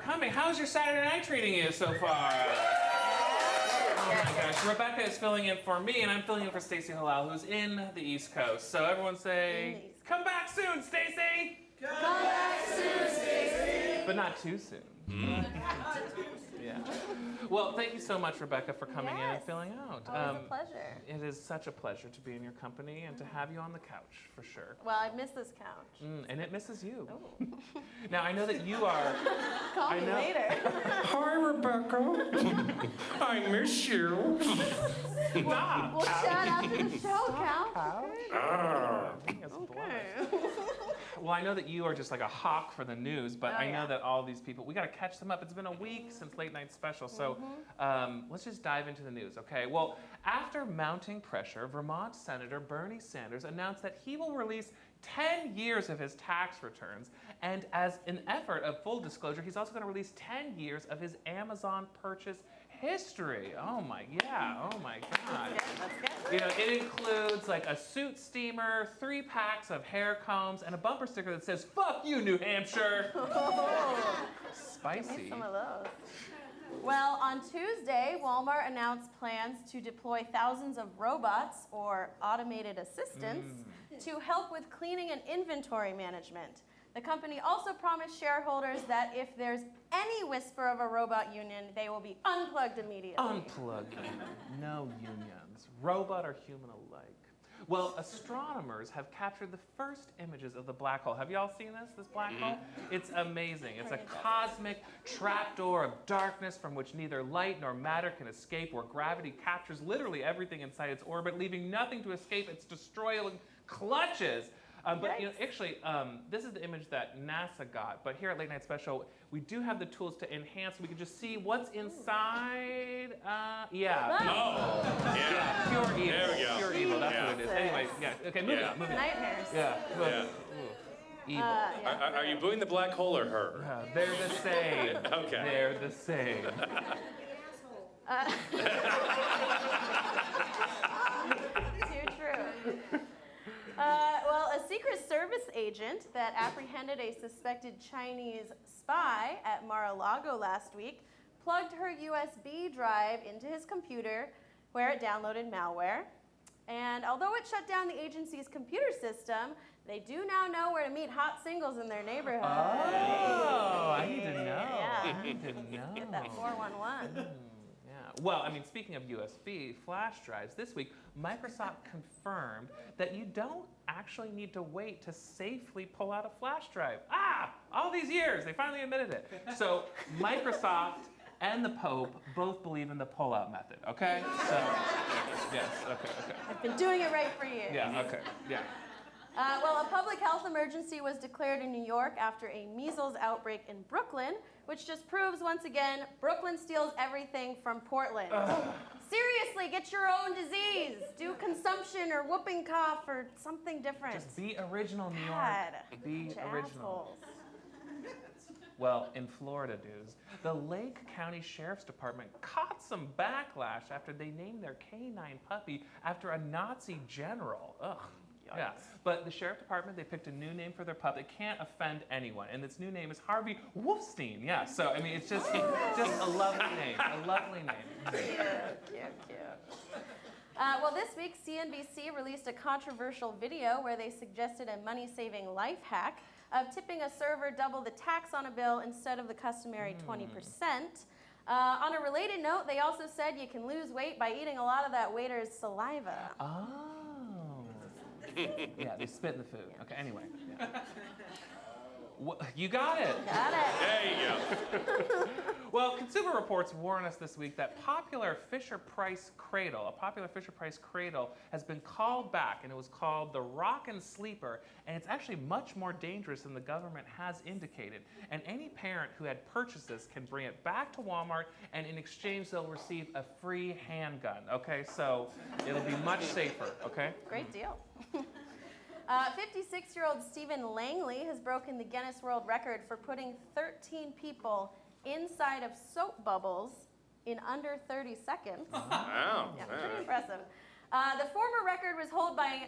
coming. How's your Saturday night treating you so far? Oh my gosh, Rebecca is filling in for me, and I'm filling in for Stacey Hallal, who's in the East Coast. So everyone say, come back soon, Stacey! Come back soon, Stacey! But not too soon. Yeah. Well, thank you so much, Rebecca, for coming in and filling out. Always a pleasure. It is such a pleasure to be in your company and to have you on the couch, for sure. Well, I miss this couch. And it misses you. Now, I know that you are... Call me later. Hi, Rebecca. I miss you. Stop! We'll chat after the show, Cal. Okay. Well, I know that you are just like a hawk for the news, but I know that all these people, we got to catch them up. It's been a week since Late Night Special, so let's just dive into the news, okay? Well, after mounting pressure, Vermont Senator Bernie Sanders announced that he will release 10 years of his tax returns, and as an effort of full disclosure, he's also going to release 10 years of his Amazon purchase history. Oh my God. That's good. You know, it includes like a suit steamer, 3 packs of hair combs, and a bumper sticker that says, "Fuck you, New Hampshire." Spicy. Need some of those. Well, on Tuesday, Walmart announced plans to deploy thousands of robots or automated assistants to help with cleaning and inventory management. The company also promised shareholders that if there's any whisper of a robot union, they will be unplugged immediately. Unplugged. No unions. Robot or human alike. Well, astronomers have captured the first images of the black hole. Have y'all seen this black hole? It's amazing. It's a cosmic trapdoor of darkness from which neither light nor matter can escape, where gravity captures literally everything inside its orbit, leaving nothing to escape its destroying clutches. But you know, actually, this is the image that NASA got. But here at Late Night Special, we do have the tools to enhance. We can just see what's inside. Pure evil. There we go. Pure evil. That's what it is. Anyway, okay, move it. Nightmares. Evil. Are you booing the black hole or her? They're the same. Okay. They're the same. Too true. Well, a Secret Service agent that apprehended a suspected Chinese spy at Mar-a-Lago last week plugged her USB drive into his computer where it downloaded malware. And although it shut down the agency's computer system, they do now know where to meet hot singles in their neighborhood. Oh, I need to know. Yeah. I need to know. Get that 411. Well, I mean, speaking of USB flash drives, this week, Microsoft confirmed that you don't actually need to wait to safely pull out a flash drive. All these years, they finally admitted it. So Microsoft and the Pope both believe in the pull-out method, okay? So, yes, okay. I've been doing it right for years. Yeah, okay, yeah. Well, a public health emergency was declared in New York after a measles outbreak in Brooklyn, which just proves once again, Brooklyn steals everything from Portland. Seriously, get your own disease. Do consumption or whooping cough or something different. Just be original, New York. God, Be bunch of original. assholes. Well, in Florida news, the Lake County Sheriff's Department caught some backlash after they named their canine puppy after a Nazi general. Ugh. Yeah, but the Sheriff Department, they picked a new name for their pup. It can't offend anyone, and its new name is Harvey Wolfstein. Yeah, so I mean, it's just a lovely name, Cute. Well, this week, CNBC released a controversial video where they suggested a money-saving life hack of tipping a server double the tax on a bill instead of the customary 20%. On a related note, they also said you can lose weight by eating a lot of that waiter's saliva. Oh. Yeah, they spit in the food. Okay, anyway. Yeah. You got it. Got it. There you go. Well, Consumer Reports warn us this week that a popular Fisher-Price cradle has been called back, and it was called the Rockin' Sleeper, and it's actually much more dangerous than the government has indicated. And any parent who had purchased this can bring it back to Walmart, and in exchange they'll receive a free handgun, okay? So it'll be much safer, okay? Great deal. 56-year-old Stephen Langley has broken the Guinness World Record for putting 13 people inside of soap bubbles in under 30 seconds. Wow. Yeah, pretty impressive. The former record was held by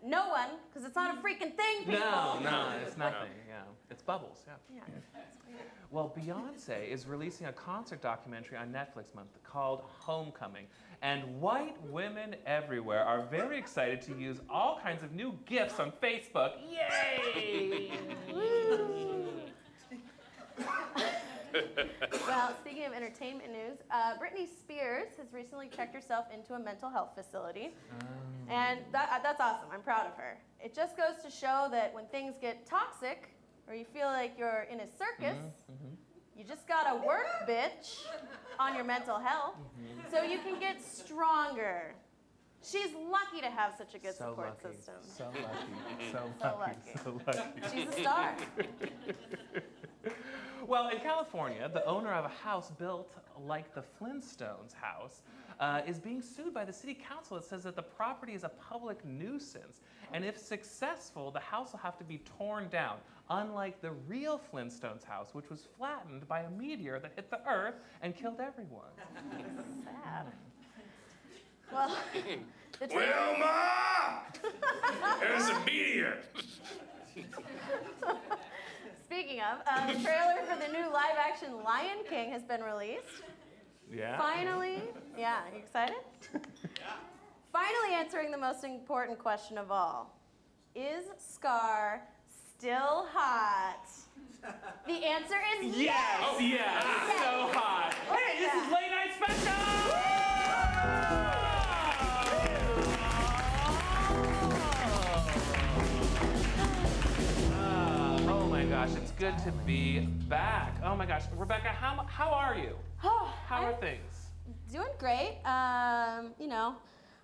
no one, because it's not a freaking thing, people. No, it's nothing. Yeah, it's bubbles. Yeah. Yeah, that's weird. Well, Beyonce is releasing a concert documentary on Netflix month called Homecoming. And white women everywhere are very excited to use all kinds of new gifts on Facebook. Yay! Well, speaking of entertainment news, Britney Spears has recently checked herself into a mental health facility. And that's awesome. I'm proud of her. It just goes to show that when things get toxic, or you feel like you're in a circus, you just gotta work, bitch, on your mental health so you can get stronger. She's lucky to have such a good support system. So lucky. So So lucky. She's a star. Well, in California, the owner of a house built like the Flintstones house is being sued by the city council. It says that the property is a public nuisance. And if successful, the house will have to be torn down, unlike the real Flintstones house, which was flattened by a meteor that hit the earth and killed everyone. Sad. Well, the Well, Ma! There's a meteor. Speaking of, the trailer for the new live-action Lion King has been released. Yeah? Finally, yeah, are you excited? Finally answering the most important question of all. Is Scar still hot? The answer is yes! Yes! So hot. Hey, this is Late Night Special! Oh my gosh, it's good to be back. Oh my gosh, Rebecca, how are you? How are things? Doing great. You know,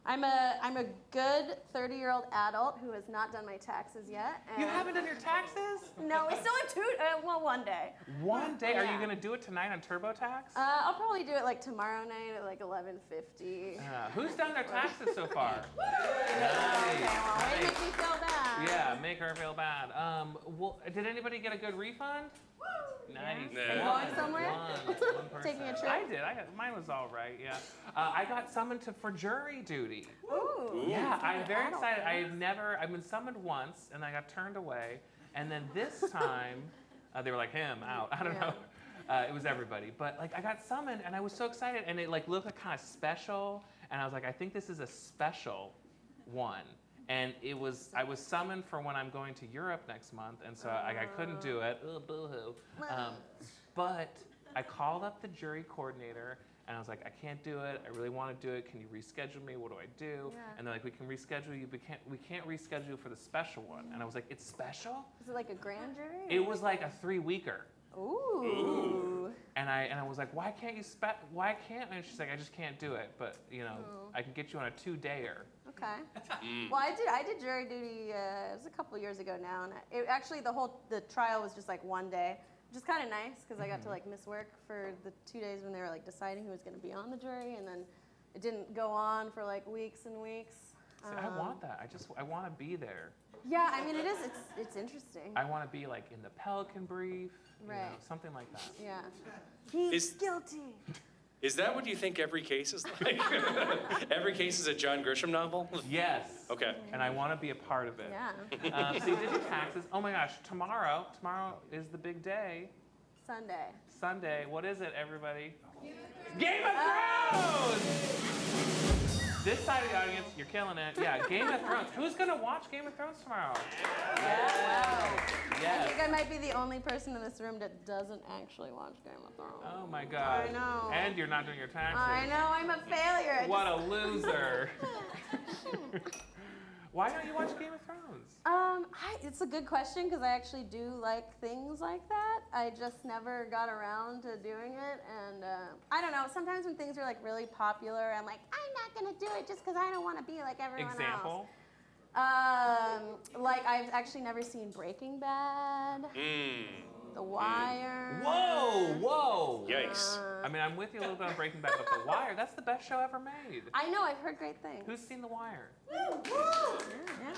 I'm a good 30-year-old adult who has not done my taxes yet. You haven't done your taxes? No, we still have one day. One day? Are you Yeah. going to do it tonight on TurboTax? I'll probably do it like tomorrow night at like 11:50. Who's done their taxes so far? Okay, well, it makes me feel bad. Yeah, make her feel bad. Well, did anybody get a good refund? Nice. Are you going somewhere? One person. Taking a trip? I did. Mine was all right. Yeah. I got summoned for jury duty. Ooh. Yeah, I'm very Adult excited. things. I've been summoned once, and I got turned away. And then this time, they were like, him, out. I don't know. It was everybody. But like, I got summoned, and I was so excited, and it like looked like kind of special. And I was like, I think this is a special one. And I was summoned for when I'm going to Europe next month, and so I couldn't do it. Ugh, boo-hoo. But I called up the jury coordinator, and I was like, I can't do it. I really want to do it. Can you reschedule me? What do I do? Yeah. And they're like, we can reschedule you, but we can't reschedule you for the special one. And I was like, it's special? Is it like a grand jury? It was like a 3-weeker. Ooh. And I was like, why can't? And she's like, I just can't do it. But you know, I can get you on a 2-dayer. Okay. Well, I did jury duty. It was a couple years ago now, and actually the trial was just like one day, which is kind of nice because I got to like miss work for the 2 days when they were like deciding who was going to be on the jury, and then it didn't go on for like weeks and weeks. See, I want that. I want to be there. Yeah, I mean it's interesting. I want to be like in the Pelican Brief, you know, Right. something like that. Yeah. He's Is- guilty. Is that what you think every case is like? Every case is a John Grisham novel? Yes. Okay. And I want to be a part of it. Yeah. So you did your taxes. Oh my gosh, tomorrow is the big day. Sunday. Sunday. What is it, everybody? Game of Thrones! This side of the audience, you're killing it. Yeah, Game of Thrones. Who's going to watch Game of Thrones tomorrow? I Yes. think I might be the only person in this room that doesn't actually watch Game of Thrones. Oh my God. I know. And you're not doing your taxes. I know, I'm a failure. What a loser. Why don't you watch Game of Thrones? It's a good question because I actually do like things like that. I just never got around to doing it, and I don't know. Sometimes when things are like really popular, I'm like, I'm not gonna do it just because I don't want to be like everyone Example? else. Like I've actually never seen Breaking Bad. The Wire. Whoa! Yikes. I mean, I'm with you a little bit on Breaking Bad, but The Wire, that's the best show ever made. I know, I've heard great things. Who's seen The Wire? Yeah.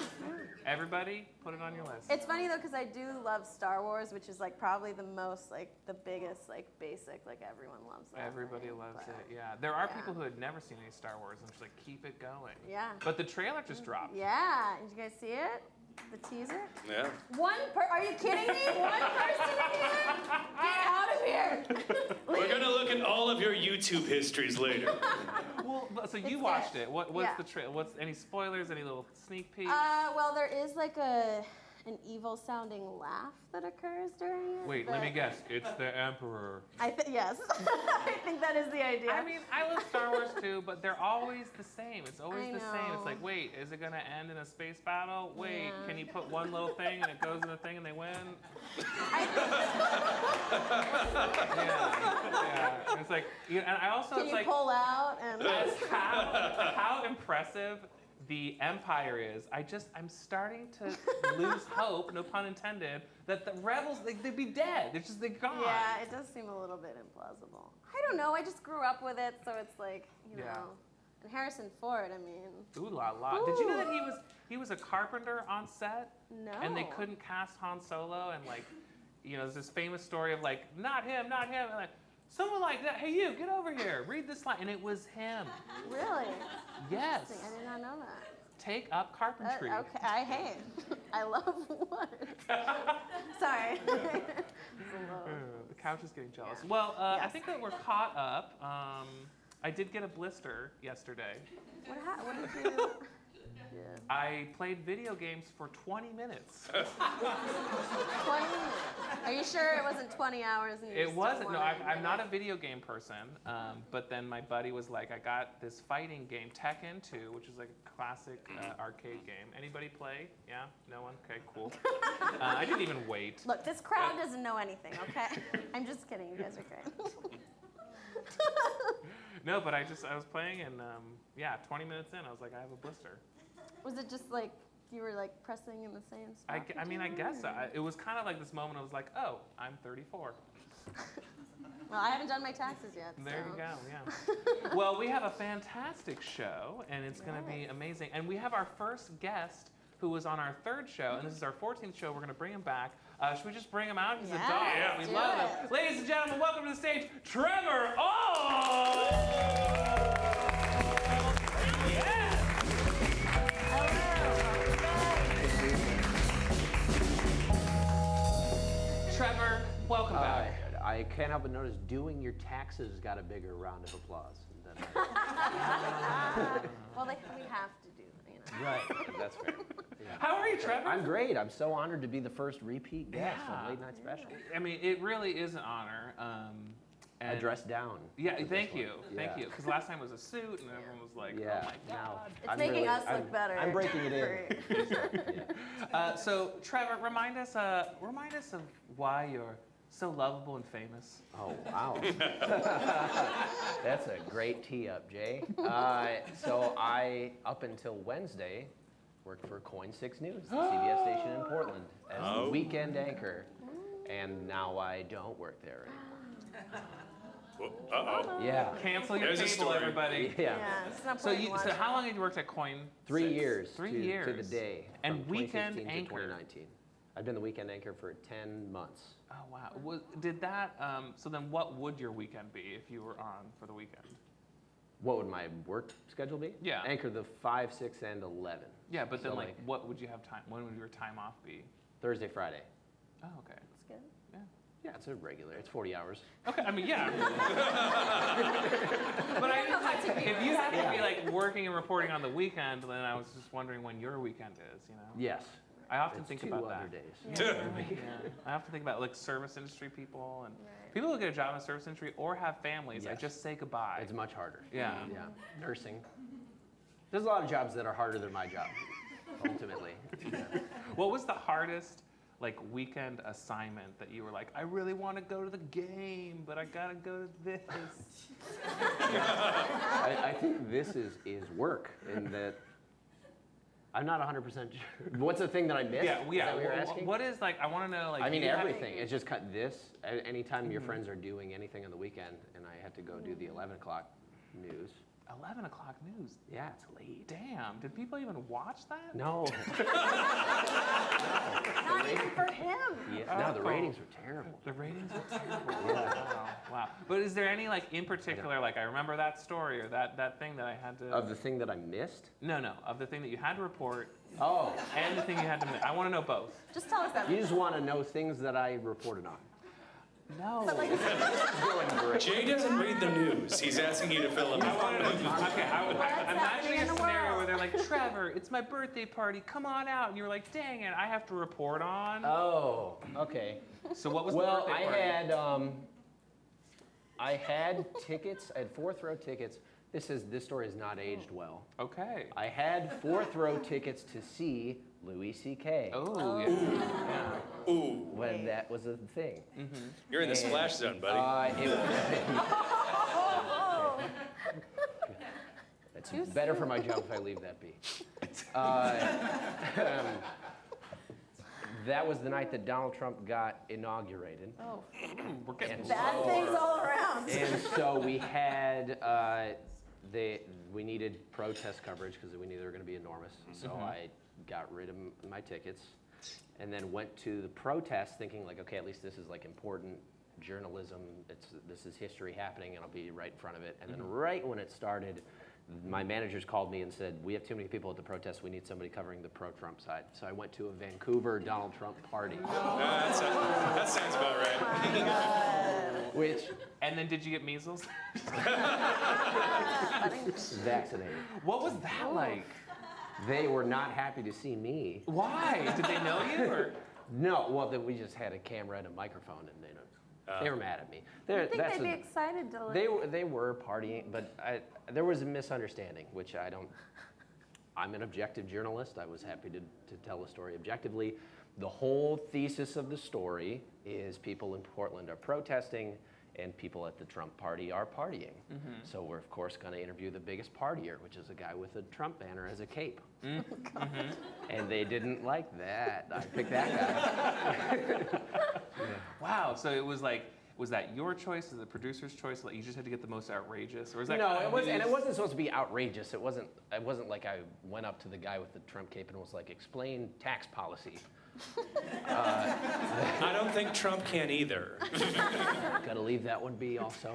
Everybody, put it on your list. It's funny though, because I do love Star Wars, which is like probably the most, like the biggest, like basic, like everyone loves that. Everybody right? loves But, it, yeah. There are yeah. people who had never seen any Star Wars and just like, keep it going. Yeah. But the trailer just dropped. Yeah. Did you guys see it? The teaser? Yeah. Are you kidding me? One person here? Get out of here. We're going to look at all of your YouTube histories later. Well, so you It's watched good. it. What's Yeah. the trailer? What's any spoilers? Any little sneak peeks? Well, there is like an evil-sounding laugh that occurs during it. Wait, let me but guess. It's the Emperor. Yes. I think that is the idea. I mean, I love Star Wars too, but they're always the same. It's always I the same. It's know. like, wait, is it gonna end in a space battle? Wait, Yeah. can you put one little thing and it goes in the thing and they win? Yeah. It's like, and I also, Can it's you like, pull out and? how impressive the Empire is. I'm starting to lose hope, no pun intended, that the rebels, they'd be dead. They're gone. Yeah, it does seem a little bit implausible. I don't know. I just grew up with it, so it's like, you Yeah. know. And Harrison Ford, I mean. Ooh la la. Did you know that he was a carpenter on set? No. And they couldn't cast Han Solo, and like, there's this famous story of like, not him, and like, someone like that, hey you, get over here, read this line, and it was him. Really? Yes. Interesting. I did not know that. Take up carpentry. Okay, I love wood. Sorry. It's a little- The couch is getting jealous. Well, I Yes. think that we're caught up. I did get a blister yesterday. What did you do? Yeah. I played video games for 20 minutes. 20 minutes. Are you sure it wasn't 20 hours? And you It just wasn't. don't No, wanna I'm not a admit video game person. But then my buddy was like, I got this fighting game, Tekken 2, which is like a classic arcade game. Anybody play? Yeah? No one? Okay, cool. I didn't even wait. it? Look, this crowd doesn't know anything, okay? I'm just kidding. You guys are great. No, but I was playing, and 20 minutes in, I was like, I have a blister. Was it just like you were like pressing in the same spot? I guess it was kind of like this moment. I was like, oh, I'm 34. Well, I haven't done my taxes yet. There so. you go. Yeah. Well, we have a fantastic show, and it's going to be amazing. And we have our first guest, who was on our third show, and this is our 14th show. We're going to bring him back. Should we just bring him out? He's a dog. Yeah, We do love him. it. Ladies and gentlemen, welcome to the stage, Trevor Ault. Yes. Trevor, welcome back. I can't help but notice doing your taxes got a bigger round of applause. Than Well, we have to do, you know. right, that's fair. Yeah. How are you, Trevor? I'm great. I'm so honored to be the first repeat guest Yeah. on Late Night Special. I mean, it really is an honor. I And dressed down. Yeah, for this thank one. you, thank you. Because last time was a suit, and everyone was like, Yeah. "Oh my Now, God." It's making us look better. I'm breaking it in. Great. For sure, yeah. So, Trevor, remind us of why you're so lovable and famous. Oh, wow. That's a great tee up, Jay. So I, up until Wednesday, worked for Coin 6 News, the CBS station in Portland, as the weekend anchor. And now I don't work there anymore. Uh-oh. Yeah. Cancel your There's a table, story. everybody. Yeah. Yeah, it's not So, point in watching. how long have you worked at Coin? 3 6? years. 3 to, years. To the day. And from weekend 2016 anchor. to 2019. I've been the weekend anchor for 10 months. Oh wow. Did that? So then, what would your weekend be if you were on for the weekend? What would my work schedule be? Yeah. Anchor the 5, 6, and 11. Yeah, but then So, like, what would you have time? When would your time off be? Thursday, Friday. Oh, okay. That's good. Yeah. Yeah, it's a regular. It's 40 hours. Okay, I mean, yeah. But I mean, like, if you have to be like working and reporting on the weekend, then I was just wondering when your weekend is, you know? Yes. I often It's think 2 about other that. days. Yeah. I often think about like service industry people and Right. people who get a job in the service industry or have families. I Yes. just say goodbye. It's much harder. Yeah. Yeah. Nursing. There's a lot of jobs that are harder than my job, ultimately. What was the hardest like weekend assignment that you were like, I really want to go to the game, but I gotta go to this? I think this is work in that I'm not 100% sure. What's the thing that I missed? Yeah, Is that what you're asking? What is like? I want to know like. I mean do you have everything. any- It's just cut this. Anytime your friends are doing anything on the weekend, and I had to go do the 11 o'clock news. 11 o'clock news. Yeah, it's late. Damn, did people even watch that? No. Not even for him. Yeah, no, the ratings were terrible. The ratings were terrible. Yeah. Wow. But is there any like in particular, like I remember that story or that thing that I had to. Of the thing that I missed? No, of the thing that you had to report Oh, and the thing you had to. I want to know both. Just tell us that. you just want to know things that I reported on. No. But like, Going great. Jay doesn't read the news. He's asking you to fill him in. I want to know. Okay, I'm happening imagining in a the scenario world? where they're like, Trevor, it's my birthday party. Come on out, and you're like, dang it, I have to report on. Oh, okay. So what was Well, the birthday I party? had tickets. I had fourth row tickets. This story is not aged well. Okay. I had fourth row tickets to see Louis C.K. Oh, yeah. Yeah. Ooh, when that was a thing. you're in the splash zone, buddy. It's better for my job if I leave that be. That was the night that Donald Trump got inaugurated. oh, We're getting bad things all around. And so we had, we needed protest coverage because we knew they were going to be enormous. So I got rid of my tickets and then went to the protest thinking like, okay, at least this is like important journalism. This is history happening and I'll be right in front of it. And then right when it started, my managers called me and said, we have too many people at the protest. We need somebody covering the pro-Trump side. So I went to a Vancouver Donald Trump party. That sounds about right. Which, And then did you get measles? vaccinated. What was that like? They were not happy to see me. Why? Did they know you or? No, well, we just had a camera and a microphone, and they were mad at me. I think they'd be excited to. They were partying, but there was a misunderstanding, which I don't. I'm an objective journalist. I was happy to tell the story objectively. The whole thesis of the story is people in Portland are protesting, and people at the Trump party are partying. So we're of course going to interview the biggest partier, which is a guy with a Trump banner as a cape. And they didn't like that. I picked that guy. Wow. So it was like, was that your choice? Was it the producer's choice? Like you just had to get the most outrageous, or was that? No, kind it of was, and it news? wasn't supposed to be outrageous. It wasn't like I went up to the guy with the Trump cape and was like, "Explain tax policy." I don't think Trump can either. Got to leave that one be, also.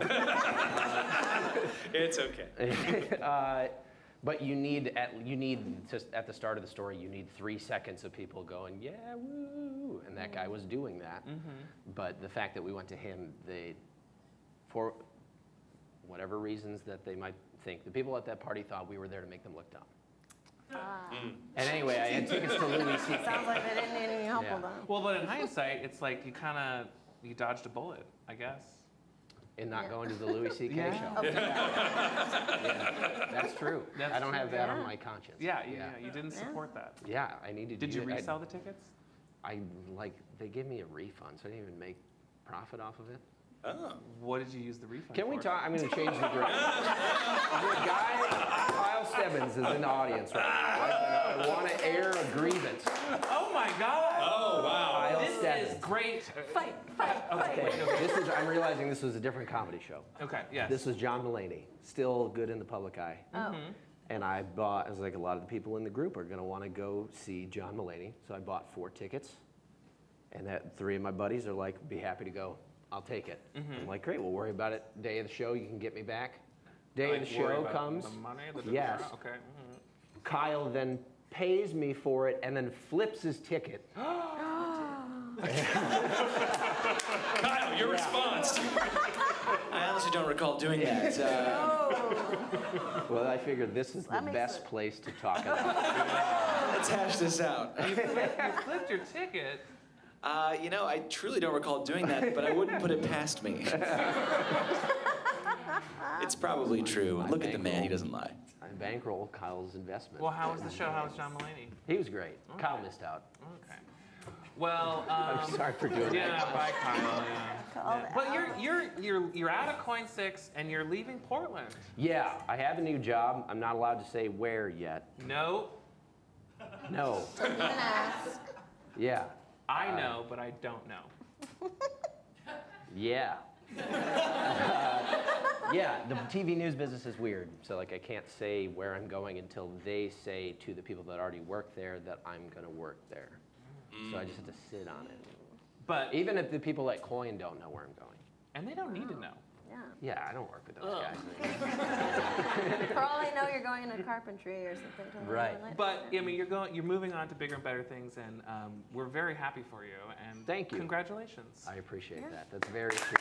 It's okay. But you need just at the start of the story, you need 3 seconds of people going, "Yeah, woo," and that guy was doing that. But the fact that we went to him, for whatever reasons that they might think, the people at that party thought we were there to make them look dumb. And anyway, I had tickets to Louis C.K. Sounds like they didn't need any help Yeah. with them. Well, but in hindsight, it's like you dodged a bullet, I guess. In not Yeah. going to the Louis C.K. Yeah. show. Yeah, that's true. That's I don't have that on Yeah. my conscience. Yeah, you didn't support that. Yeah, I needed. Did you I- resell the tickets? They gave me a refund, so I didn't even make profit off of it. Oh. What did you use the refund Can we for? talk? I'm going to change the grade. The guy, Kyle Stebbins, is in the audience right now. I want to air a grievance. Oh my God! Oh, wow. Kyle This Stebbins. is great. Fight. Okay, I'm realizing this was a different comedy show. Okay, yes. This was John Mulaney, still good in the public eye. Oh. And I was like, a lot of the people in the group are going to want to go see John Mulaney. So I bought 4 tickets. And 3 of my buddies are like, be happy to go. I'll take it. I'm like, great, we'll worry about it. Day of the show, you can get me back. Day of the Worry show about comes. The money, the Yes. Okay. Kyle then pays me for it and then flips his ticket. Kyle, your response. I honestly don't recall doing that. Well, I figured this is the That makes best it- place to talk about it. Let's hash this out. You flipped your ticket. I truly don't recall doing that, but I wouldn't put it past me. It's probably true. Look at the man, he doesn't lie. I bankroll Kyle's investment. Well, how was the show? How was John Mulaney? He was great. Kyle missed out. Okay. Well, I'm sorry for doing yeah, that. bye, Kyle. Call Yeah. But you're out of Coin 6 and you're leaving Portland. Yeah, I have a new job. I'm not allowed to say where yet. No. No. Didn't even ask. Yeah. I know, but I don't know. Yeah. Yeah, the TV news business is weird. So like I can't say where I'm going until they say to the people that already work there that I'm gonna work there. So I just have to sit on it. But Even if the people at Coin don't know where I'm going. and they don't need to know. Yeah. Yeah, I don't work with those guys. For all I know, you're going into carpentry or something. Totally Right. unrelated. But I mean, you're moving on to bigger and better things, and we're very happy for you. And Thank you. Congratulations. I appreciate Yeah. that. That's very sweet.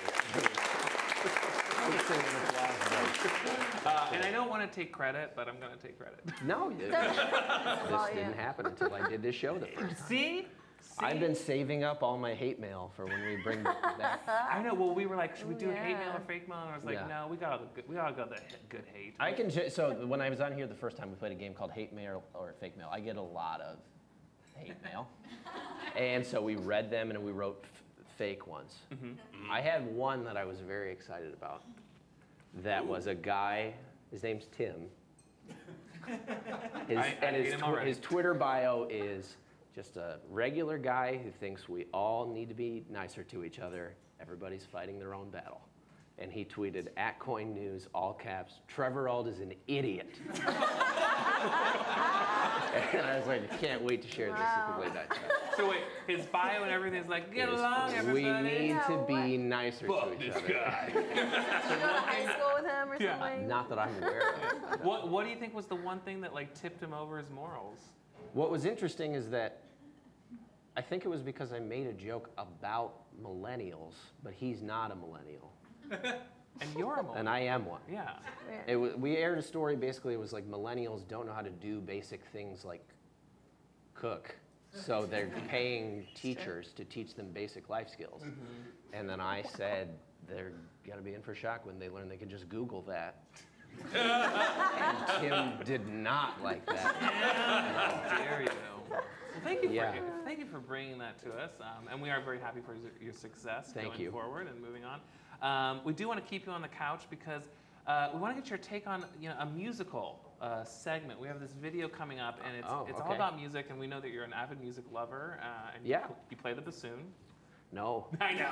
And I don't want to take credit, but I'm going to take credit. No, this Well, yeah. didn't happen until I did this show the first time. See? I've been saving up all my hate mail for when we bring that. I know. Well, we were like, should we do hate mail Yeah. or fake mail? And I was like, Yeah. no, we gotta go the good hate. I can so when I was on here the first time, we played a game called Hate Mail or Fake Mail. I get a lot of hate mail, and so we read them and we wrote fake ones. I had one that I was very excited about. That was a guy. His name's Tim. I hate him already. His Twitter bio is just a regular guy who thinks we all need to be nicer to each other. Everybody's fighting their own battle. And he tweeted, @CoinNews, all caps, Trevor Ault is an idiot. And I was like, I can't wait to share this with that chat. So wait, his bio and everything is like, get Is, along, everybody. we need Yeah, to be what? nicer Fuck to each this other. guy. Did you go to high school with him or Yeah. something? Not that I'm aware of. What do you think was the one thing that like tipped him over his morals? What was interesting is that I think it was because I made a joke about millennials, but he's not a millennial. And you're a millennial. And I am one. Yeah. Yeah. We aired a story, basically, it was like millennials don't know how to do basic things like cook. So they're paying teachers to teach them basic life skills. And then I said, they're gonna be in for shock when they learn they can just Google that. And Tim did not like that. How dare you? Well, Yeah. thank you for bringing that to us, and we are very happy for your success Thank going you. forward and moving on. We do want to keep you on the couch because we want to get your take on a musical segment. We have this video coming up, and it's all okay. about music, and we know that you're an avid music lover, and Yeah. you play the bassoon. No. I know.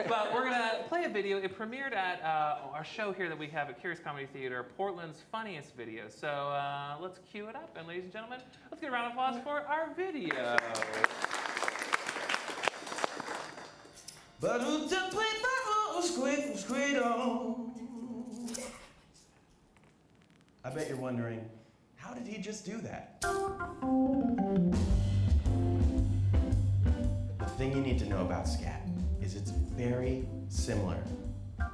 But we're going to play a video. It premiered at our show here that we have at Curious Comedy Theater, Portland's Funniest Video. So let's cue it up. And ladies and gentlemen, let's get a round of applause for our video. I bet you're wondering, how did he just do that? The thing you need to know about scat is it's very similar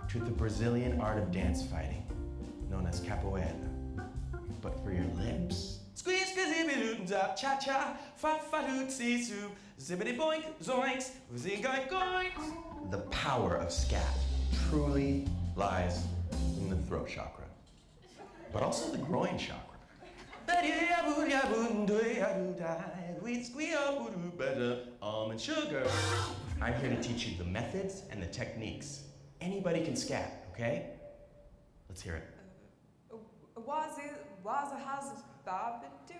to the Brazilian art of dance fighting, known as capoeira, but for your lips. Squeeze, squeeze, zap, cha cha, fa fa doot, see soup, zippity boink, zoinks, zingoink, goinks. The power of scat truly lies in the throat chakra, but also the groin chakra. Almond sugar. I'm here to teach you the methods and the techniques. Anybody can scat, okay? Let's hear it. Was a has bob do?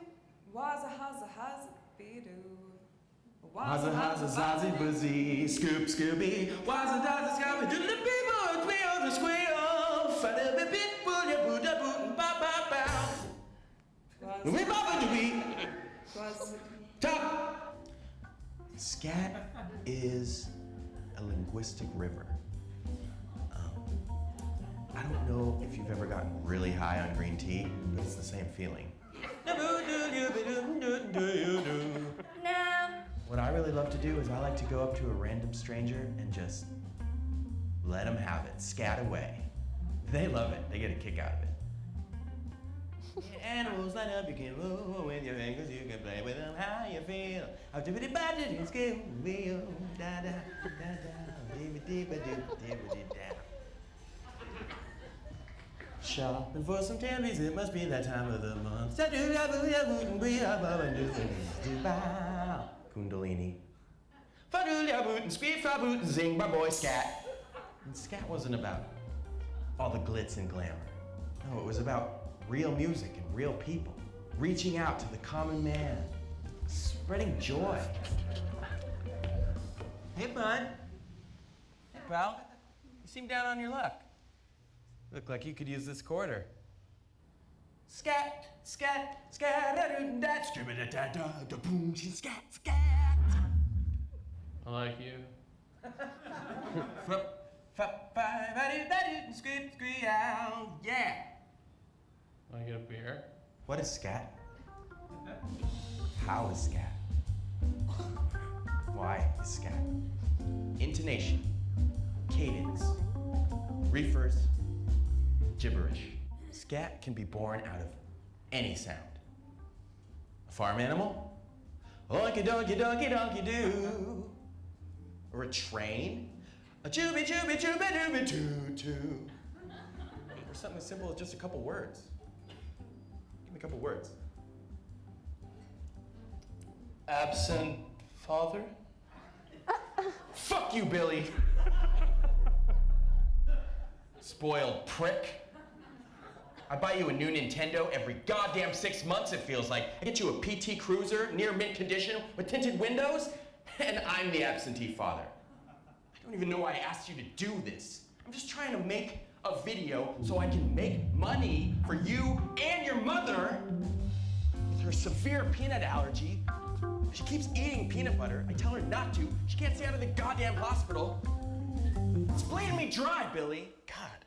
Was a has be do? Was a zazi buzzy, scoop scooby. Was a dazi scabby, do the people, we on the squeal. Fada bit, booty, booda, boot, ba ba bow. We baba do we. Was Top! Scat is a linguistic river. I don't know if you've ever gotten really high on green tea, but it's the same feeling. No. What I really love to do is I like to go up to a random stranger and just let them have it, scat away. They love it, they get a kick out of it. Animals line up, you can move with your fingers, you can play with them how you feel. How to be bad to scale wheel. Da da da da. Dee ba da. Shopping for some tambies, it must be that time of the month. Kundalini. Fadoolia boot and speed fa boot and zing my boy scat. And scat wasn't about all the glitz and glamour. No, it was about real music and real people. reaching out to the common man, spreading joy. Hey, bud. Hey, pal. You seem down on your luck. Look like you could use this quarter. Scat, scat, scat-a-doo-dat, skibba-da-da-da-da-boom, scat, scat. I like you. Squib-squee-ow, yeah. Want to get a beer? What is scat? How is scat? Why is scat? Intonation, cadence, reefers, gibberish. Scat can be born out of any sound. A farm animal? Oinky donkey donkey donkey doo. Or a train? A chooby chooby chooby dooby choo choo. Or something as simple as just a couple words. Give me a couple words. Absent father? Fuck you, Billy! Spoiled prick. I buy you a new Nintendo every goddamn 6 months, it feels like. I get you a PT Cruiser, near mint condition, with tinted windows, and I'm the absentee father. I don't even know why I asked you to do this. I'm just trying to make a video so I can make money for you and your mother with her severe peanut allergy. She keeps eating peanut butter. I tell her not to. She can't stay out of the goddamn hospital. It's bleeding me dry, Billy. God.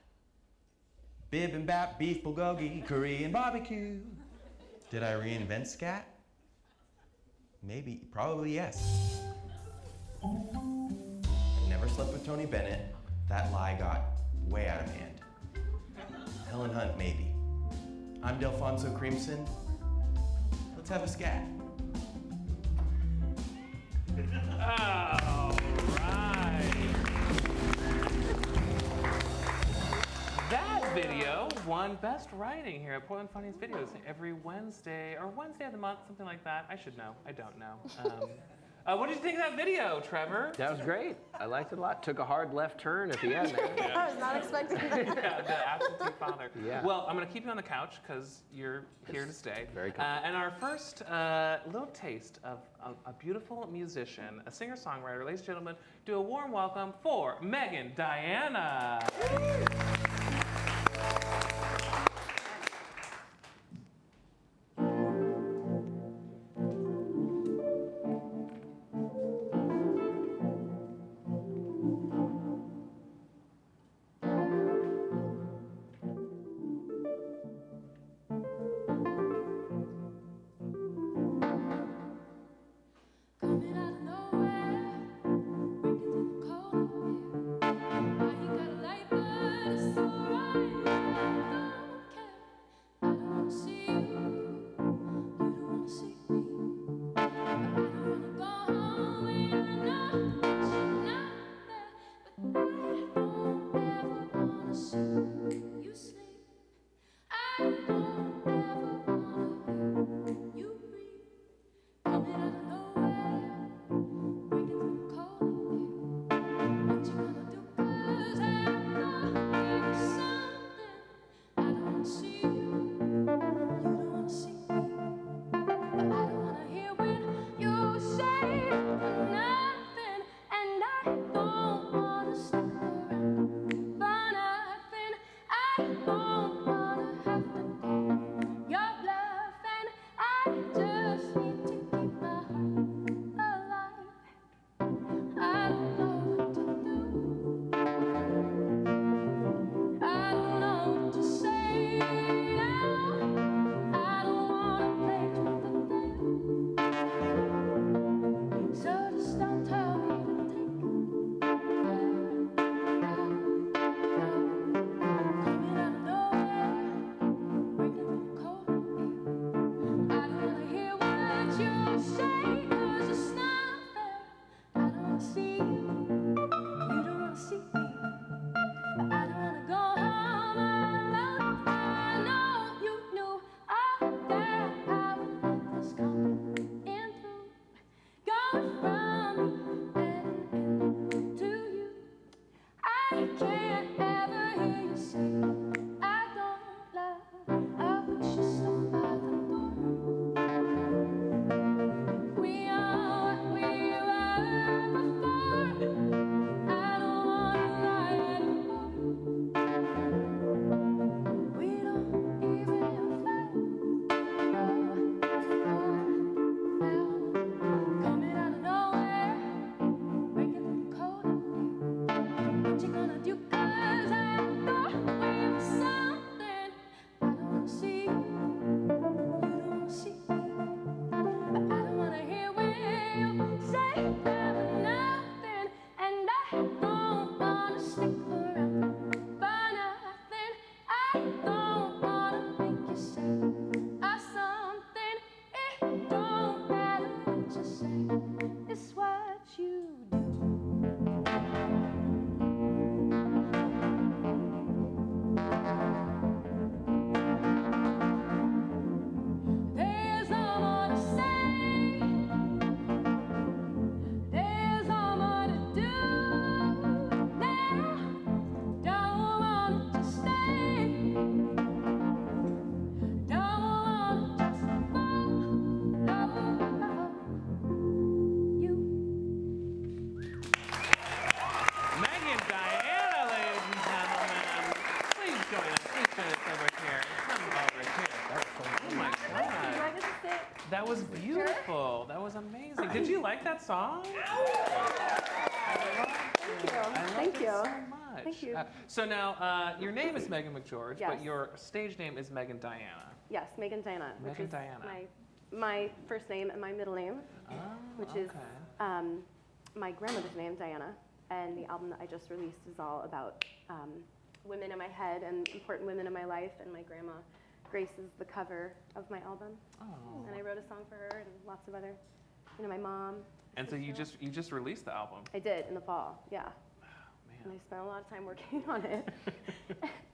Bibimbap, beef bulgogi, Korean barbecue. Did I reinvent scat? Maybe, probably yes. I never slept with Tony Bennett. That lie got way out of hand. Helen Hunt, maybe. I'm Delfonso Creamson. Let's have a scat. All right. That video won Best Writing here at Portland Funniest Videos every Wednesday, or Wednesday of the month, something like that. I should know. I don't know. What did you think of that video, Trevor? That was great. I liked it a lot. Took a hard left turn at the end there. I was not expecting that. Yeah, the absentee father. Yeah. Well, I'm going to keep you on the couch because you're here to stay. Very comfortable. And our first little taste of a beautiful musician, a singer-songwriter. Ladies and gentlemen, do a warm welcome for Megan Diana. Coming out of nowhere, breaking through the cold of fear. I ain't got a light, but That was beautiful. That was amazing. Did you like that song? Thank you. So much. Thank you. So now, your name is Megan McGeorge, Yes. but your stage name is Megan Diana. Yes, Megan Diana, which Megan is Diana. my first name and my middle name, Oh, which okay. is my grandmother's name, Diana. And the album that I just released is all about women in my head and important women in my life. And my grandma Grace is the cover of my album. Oh. And I wrote a song for her and lots of other, my mom. And so you just released the album. I did in the fall, yeah. And Man. I spent a lot of time working on it.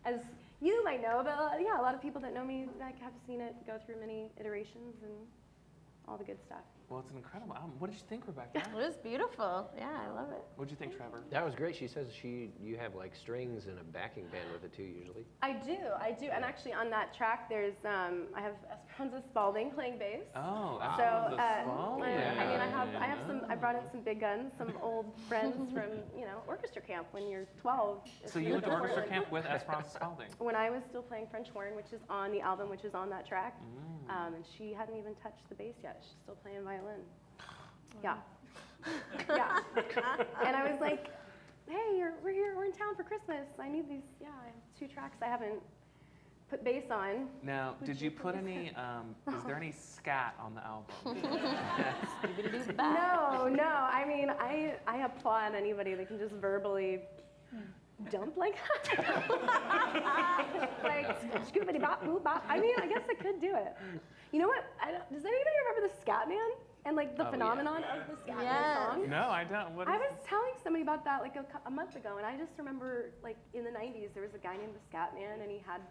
As you might know, but yeah, a lot of people that know me have seen it go through many iterations and all the good stuff. Well, it's an incredible album. What did you think, Rebecca? It was beautiful. Yeah, I love it. What did you think, Trevor? That was great. She says you have like strings and a backing band with it too usually. I do. And actually on that track, there's I have Esperanza Spalding playing bass. Oh, So the song. I brought in some big guns, some old friends from orchestra camp when you're 12. So you went to orchestra camp with Esperanza Spalding. When I was still playing French horn, which is on the album, which is on that track, and she hadn't even touched the bass yet. She's still playing violin. Yeah. Yeah. And I was like, hey, we're in town for Christmas. I need these, I have 2 tracks I haven't put bass on. Now, did you put any, is there any scat on the album? No. I mean, I applaud anybody that can just verbally dump like that. Like, scoobity bop, boop bop. I mean, I guess I could do it. You know what? Does anybody remember the Scat Man? And like the phenomenon of the Scat Man song? No, I don't. What is I was telling somebody about that like a month ago, and I just remember like in the 90s there was a guy named the Scat Man, and he had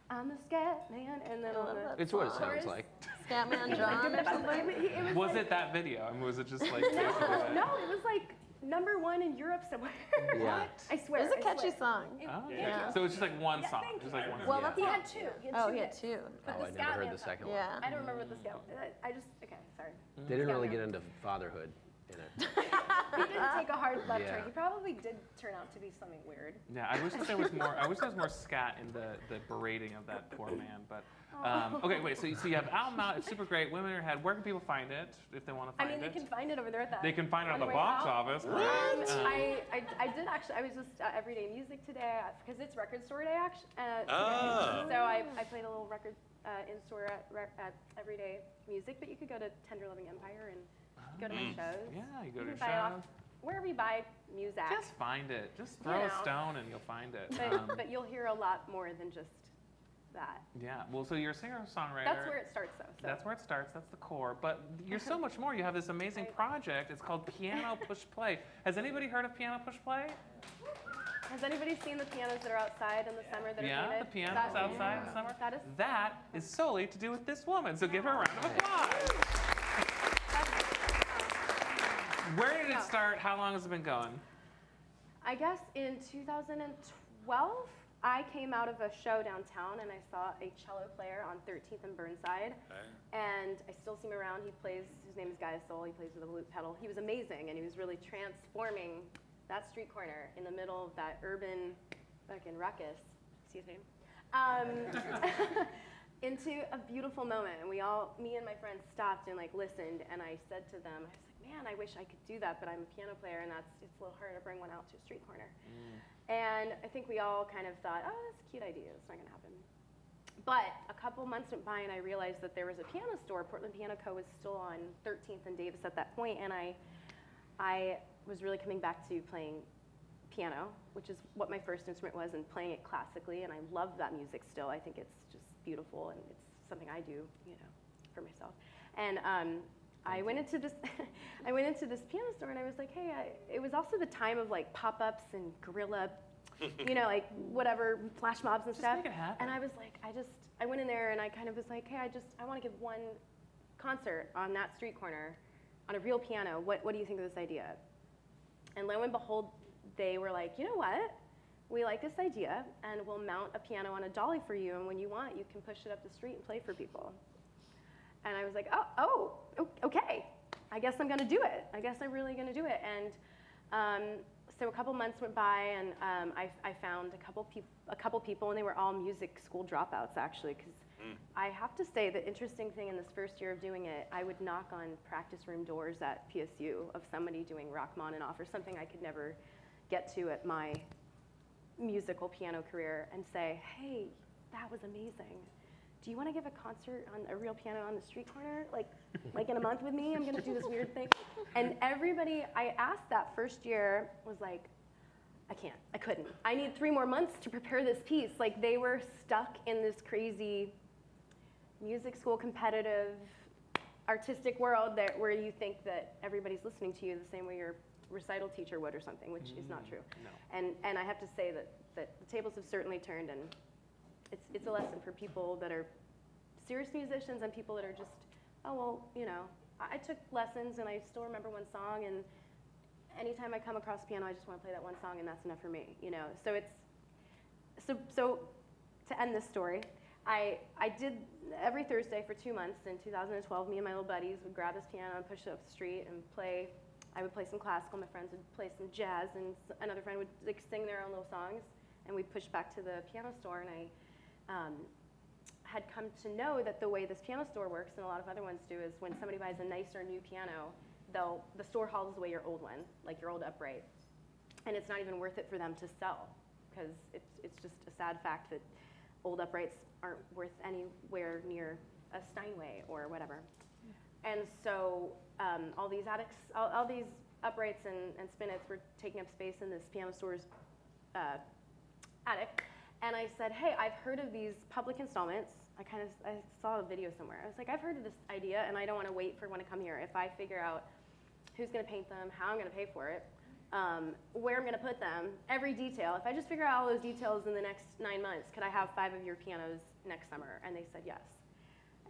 "I'm the Scat Man," and then on the It's what it sounds chorus, like. Scatman John or something? Was it that video? I mean, was it just like? No, it was like #1 in Europe somewhere. Yeah. I swear. It was a I catchy swear. song. Oh, Yeah. So it's just like one song. thank Just you. like one. Well, song. He had 2. Oh, he had hits. 2. But Oh, the I never Scat heard Man the song- second one. Yeah. I don't remember what the Scat. Sorry. They didn't really Scat get Man. into fatherhood in it. He didn't take a hard left Yeah. turn. He probably did turn out to be something weird. Yeah, I wish there was more. I wish there was more scat in the berating of that poor man. But okay, wait. So you have album out. It's super great. Women in Your Head. Where can people find it if they want to I find mean, it? they can find it over there at that. They can find it on the way box out. office. I did actually. I was just at Everyday Music today because it's Record Store Day actually. So I played a little record in store at Everyday Music, but you could go to Tender Loving Empire and go to my shows. Yeah, you go You to can buy it off shows. wherever you buy music. Just find it. Just throw a stone and you'll find it. But you'll hear a lot more than just that. Yeah. Well, so you're a singer-songwriter. That's where it starts, though. So. That's where it starts. That's the core. But you're so much more. You have this amazing project. It's called Piano Push Play. Has anybody heard of Piano Push Play? Has anybody seen the pianos that are outside in the summer that are Yeah, painted? the pianos outside in the summer. That is solely to do with this woman. So give her a round of applause. Where did it start? How long has it been going? I guess in 2012, I came out of a show downtown and I saw a cello player on 13th and Burnside. And I still see him around. His name is Guy Soul. He plays with a loop pedal. He was amazing, and he was really transforming that street corner in the middle of that urban fucking ruckus, excuse me, into a beautiful moment. And me and my friends stopped and like listened, and I said to them, I was like, man, I wish I could do that, but I'm a piano player, and it's a little hard to bring one out to a street corner. And I think we all kind of thought, oh, that's a cute idea. It's not going to happen. But a couple months went by, and I realized that there was a piano store. Portland Piano Co. was still on 13th and Davis at that point, and I was really coming back to playing piano, which is what my first instrument was, and playing it classically. And I love that music still. I think it's just beautiful, and it's something I do, for myself. And I went into this piano store, and I was like, hey, it was also the time of like pop-ups and guerrilla, like whatever flash mobs and stuff. Make it happen. And I was like, I went in there and I kind of was like, hey, I want to give one concert on that street corner on a real piano. What do you think of this idea? And lo and behold, they were like, you know what? We like this idea, and we'll mount a piano on a dolly for you, and when you want, you can push it up the street and play for people. And I was like, okay. I guess I'm going to do it. I guess I'm really going to do it. And so a couple months went by, and I found a couple people, and they were all music school dropouts, actually, because I have to say the interesting thing in this first year of doing it, I would knock on practice room doors at PSU of somebody doing Rachmaninoff or something I could never get to at my musical piano career and say, hey, that was amazing. Do you want to give a concert on a real piano on the street corner? Like in a month with me, I'm going to do this weird thing. And everybody I asked that first year was like, I couldn't. I need 3 more months to prepare this piece. Like, they were stuck in this crazy music school competitive artistic world where you think that everybody's listening to you the same way your recital teacher would or something, which is not true. No. And I have to say that the tables have certainly turned, and it's a lesson for people that are serious musicians and people that are just, oh, well, you know, I took lessons and I still remember one song, and anytime I come across piano, I just want to play that one song, and that's enough for me, you know. So so to end this story, I did every Thursday for 2 months in 2012. Me and my little buddies would grab this piano and push it up the street and play. I would play some classical. My friends would play some jazz, and another friend would like sing their own little songs. And we'd push back to the piano store. And I had come to know that the way this piano store works, and a lot of other ones do, is when somebody buys a nicer new piano, the store hauls away your old one, like your old upright, and it's not even worth it for them to sell, because it's just a sad fact that old uprights aren't worth anywhere near a Steinway or whatever. And so all these uprights and spinets were taking up space in this piano store's attic. And I said, hey, I've heard of these public installments. I saw a video somewhere. I was like, I've heard of this idea, and I don't want to wait for one to come here. If I figure out who's going to paint them, how I'm going to pay for it, where I'm going to put them, every detail. If I just figure out all those details in the next 9 months, could I have 5 of your pianos next summer? And they said yes.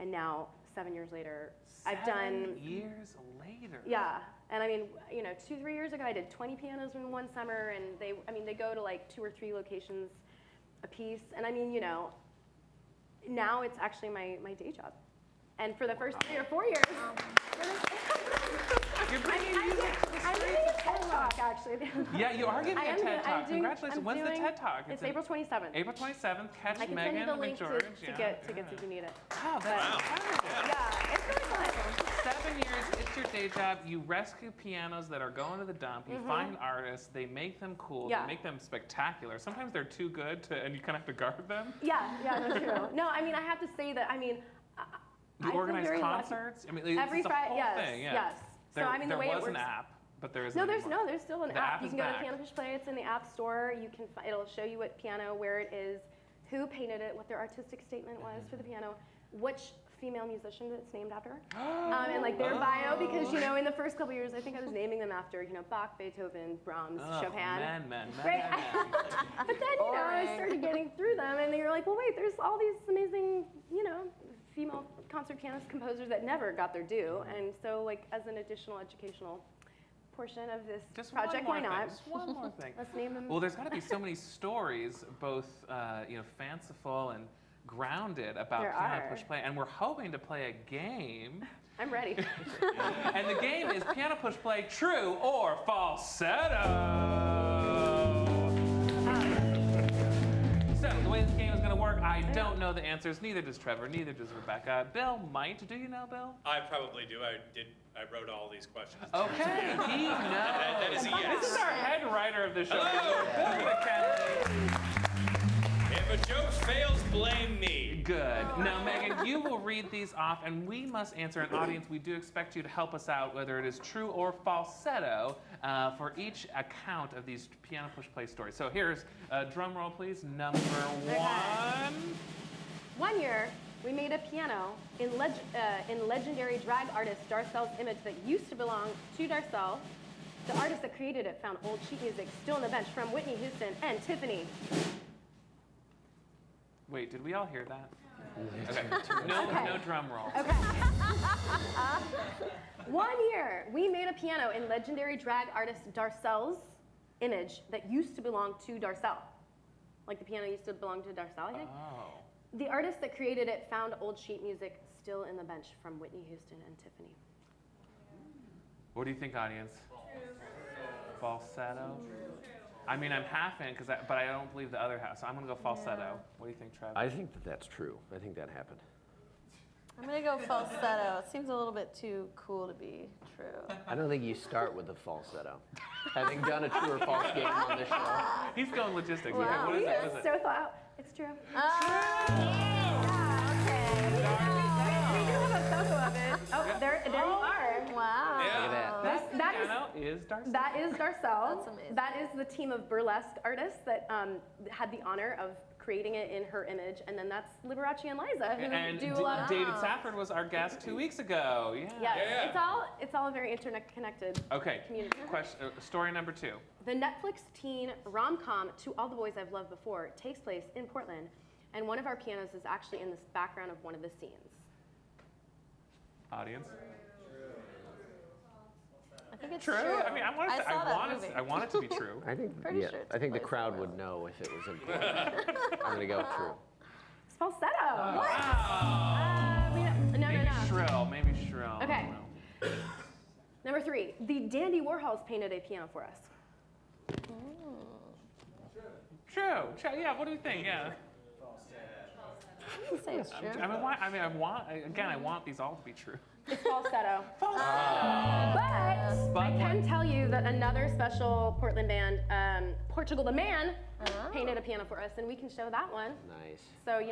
And now, 7 years later, I've done... 7 years later? Yeah. And I mean, you know, 2-3 years ago, I did 20 pianos in one summer, and they go to like 2 or 3 locations a piece. And I mean, you know, now it's actually my day job. And for the first 3 or 4 years... You're bringing music to the I'm streets. doing a TED Talk, actually. Yeah, you are giving a TED Talk. Congratulations. When's the TED Talk? It's April 27th. April 27th. Catch I can Megan send you the and link McGeorge. to get tickets if you need it. Wow, that's incredible. Yeah, it's really fun. 7 years, it's your day job. You rescue pianos that are going to the dump. You find artists. They make them cool. Yeah. They make them spectacular. Sometimes they're too good, and you kind of have to guard them. Yeah, that's true. No, I mean, I have to say that, I mean, You organize concerts? I mean, it's every the Friday, whole thing. Yeah. yes. There, So I mean, the way there it was works. an app, but there isn't No, there's anymore. there's still an The app. app You is can go to back. Piano Push Play. It's in the App Store. It'll show you what piano, where it is, who painted it, what their artistic statement was for the piano, which female musician it's named after, and like their bio, because you know, in the first couple years, I think I was naming them after, you know, Bach, Beethoven, Brahms, Chopin. Men. Right. But then, you know, I started getting through them, and they were like, well, wait, there's all these amazing, you know, female concert pianist composers that never got their due, and so like as an additional educational portion of this Just project, one why more not? thing. Just one more thing. Let's name them. Well, there's got to be so many stories, both fanciful and grounded about There Piano are. Push Play, and we're hoping to play a game. I'm ready. And the game is Piano Push Play, true or falsetto. So the way this game is going to work, I don't know the answers. Neither does Trevor. Neither does Rebecca. Bill might. Do you know, Bill? I probably do. I wrote all these questions. Okay, he knows. That is a yes. This is our head writer of the show, Hello. Bill McKenzie. If a joke fails, blame me. Good. Now, Megan, you will read these off, and we must answer. An audience, we do expect you to help us out, whether it is true or falsetto, for each account of these Piano Push Play stories. So here's drum roll, please. Number 1. 1 year, we made a piano in legendary drag artist Darcel's image that used to belong to Darcel. The artist that created it found old sheet music still on the bench from Whitney Houston and Tiffany. Wait, did we all hear that? Okay. No drum roll. Okay. 1 year, we made a piano in legendary drag artist Darcel's image that used to belong to Darcel. Like the piano used to belong to Darcel, I think. Oh. The artist that created it found old sheet music still in the bench from Whitney Houston and Tiffany. What do you think, audience? Falsetto. I mean, I'm half in, but I don't believe the other half, so I'm gonna go falsetto. What do you think, Trevor? I think that that's true. I think that happened. I'm gonna go falsetto. It seems a little bit too cool to be true. I don't think you start with the falsetto. Having done a true or false game on this show. He's going logistics. Wow. Okay, what is it? What is it? So thought out. It's true. Okay. We do have a photo of it. Oh, there you are. Wow. Yeah. Look at that. That is. Piano is Darcy. That is Darcel. That's amazing. That is the team of burlesque artists that had the honor of creating it in her image, and then that's Liberace and Liza who And do a lot of. David Safford was our guest 2 weeks ago. Yeah. Yes, Yeah. it's all very internet connected. Okay. Community. Story number 2. The Netflix teen rom-com To All the Boys I've Loved Before takes place in Portland, and one of our pianos is actually in the background of one of the scenes. Audience. I think it's True. true. I mean, I want it to be true. I think, Pretty yeah, sure it I think the took place crowd in would know if it was important. I'm gonna go true. It's falsetto. Wow. No. Maybe shrill. I Okay. don't know. Number 3, the Dandy Warhols painted a piano for us. True. Yeah. What do you think? Yeah. I would say it's true. I want these all to be true. It's falsetto. But But I can tell you that another special Portland band, Portugal the Man, painted a piano for us, and we can show that one. Nice. So, they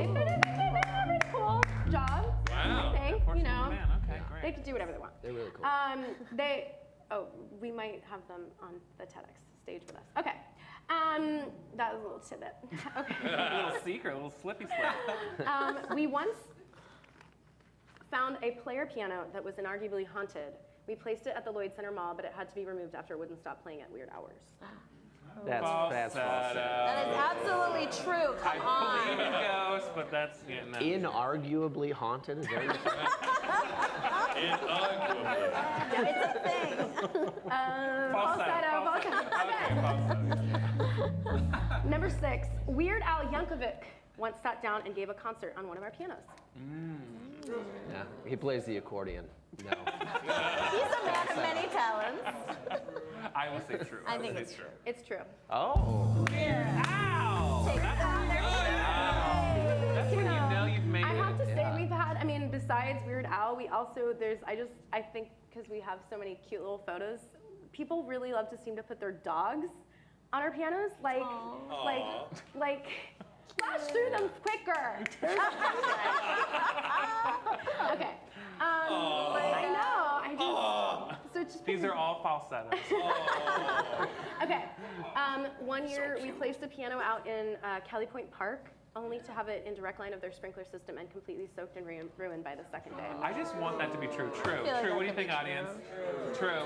did a cool job. Wow. I think, Man. Okay, they great. can do whatever they want. They're really cool. We might have them on the TEDx stage with us. Okay. That was a little tidbit. Okay. A little secret, a little slippy slip. We once found a player piano that was inarguably haunted. We placed it at the Lloyd Center Mall, but it had to be removed after it wouldn't stop playing at weird hours. That's falsetto. That is absolutely true. Come I believe on. in ghosts, but that's no. Inarguably haunted, is that what you're saying? Yeah, it's a thing. Falsetto. Okay, falsetto. Number 6, Weird Al Yankovic once sat down and gave a concert on one of our pianos. Yeah, he plays the accordion. No. He's a man of many talents. I will say true. I think will it's say true. It's true. Oh. Ow! Take it down there. That's when you know you've made I it. have to say, we've had, besides Weird Al, we also, I think because we have so many cute little photos, people really love to seem to put their dogs on our pianos. Like, flash through them quicker. Okay. I know. So it's just These are all falsettos. okay. One year we placed a piano out in Kelly Point Park, only to have it in direct line of their sprinkler system and completely soaked and ruined by the second day. I just want that to be true. True. feel like True. that What do you could be think, audience? True.